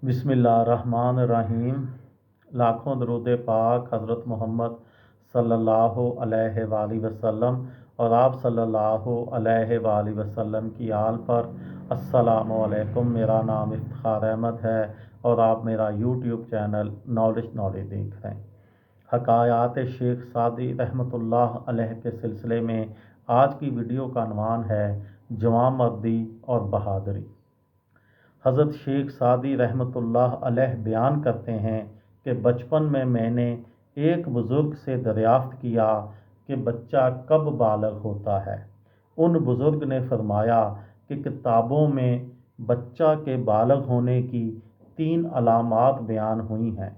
बिस्मिल्लाहिर्रहमानिर्रहीम। लाखों दरूद पाक हज़रत मोहम्मद सल्लल्लाहु अलैहि वसल्लम और आप सल्लल्लाहु अलैहि वसल्लम की आल पर। अस्सलामु अलैकुम। मेरा नाम इफ्तिखार अहमद है और आप मेरा यूट्यूब चैनल नॉलेज देख रहे हैं। हकायात शेख सादी रहमतुल्लाह अलैह के सिलसिले में आज की वीडियो का अनवान है जवां मर्दी और बहादुरी। हज़रत शेख सादी रहमतुल्लाह अलैह बयान करते हैं कि बचपन में मैंने एक बुज़ुर्ग से दरियाफ़्त किया कि बच्चा कब बालग होता है। उन बुज़ुर्ग ने फरमाया कि किताबों में बच्चा के बालग होने की 3 अलामात बयान हुई हैं।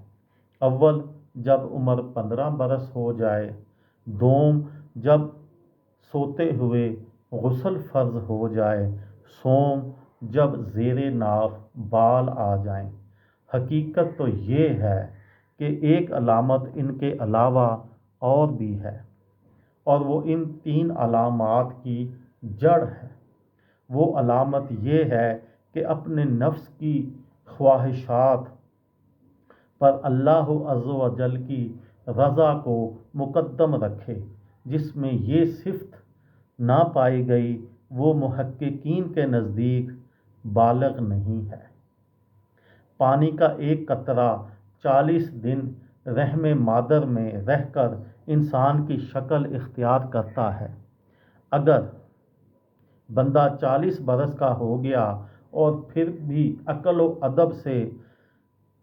अव्वल, जब उम्र 15 बरस हो जाए। दोम, जब सोते हुए गुस्ल फ़र्ज हो जाए। सोम, जब ज़ेरे नाफ बाल आ जाएं। हकीकत तो ये है कि एक अलामत इनके अलावा और भी है और वो इन 3 अलामात की जड़ है। वो अलामत ये है कि अपने नफ्स की ख्वाहिशात पर अल्लाह अज़्ज़ व जल की रज़ा को मुक़द्दम रखे। जिसमें ये सिफ़त ना पाई गई वो मुहक्किकीन के नज़दीक बालग नहीं है। पानी का एक कतरा 40 दिन रहमे मादर में रहकर इंसान की शक्ल इख्तियार करता है। अगर बंदा 40 बरस का हो गया और फिर भी अक्ल व अदब से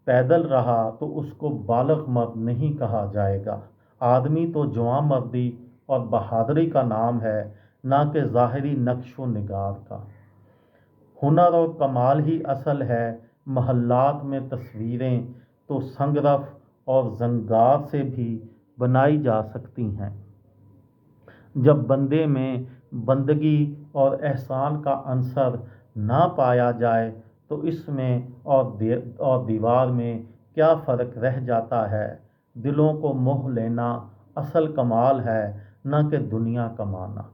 पैदल रहा तो उसको बालग मर्द नहीं कहा जाएगा। आदमी तो जवां मर्दी और बहादुरी का नाम है, ना कि ज़ाहिरी नक्श व निगार का। हुनर और कमाल ही असल है। महल्लात में तस्वीरें तो संगरफ और जंगार से भी बनाई जा सकती हैं। जब बंदे में बंदगी और एहसान का अंसर ना पाया जाए तो इसमें और दीवार में क्या फ़र्क रह जाता है। दिलों को मोह लेना असल कमाल है, ना कि दुनिया कमाना।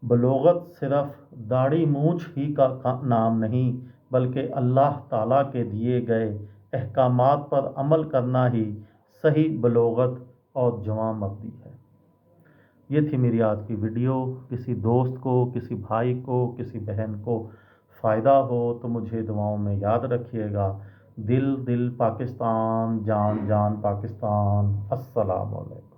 बलोगत सिर्फ दाढ़ी मूंछ ही का नाम नहीं बल्कि अल्लाह ताला के दिए गए अहकामात पर अमल करना ही सही बलोगत और जवां मर्दी है। ये थी मेरी आज की वीडियो। किसी दोस्त को, किसी भाई को, किसी बहन को फ़ायदा हो तो मुझे दुआओं में याद रखिएगा। दिल दिल पाकिस्तान, जान जान पाकिस्तान। अस्सलाम वालेकुम।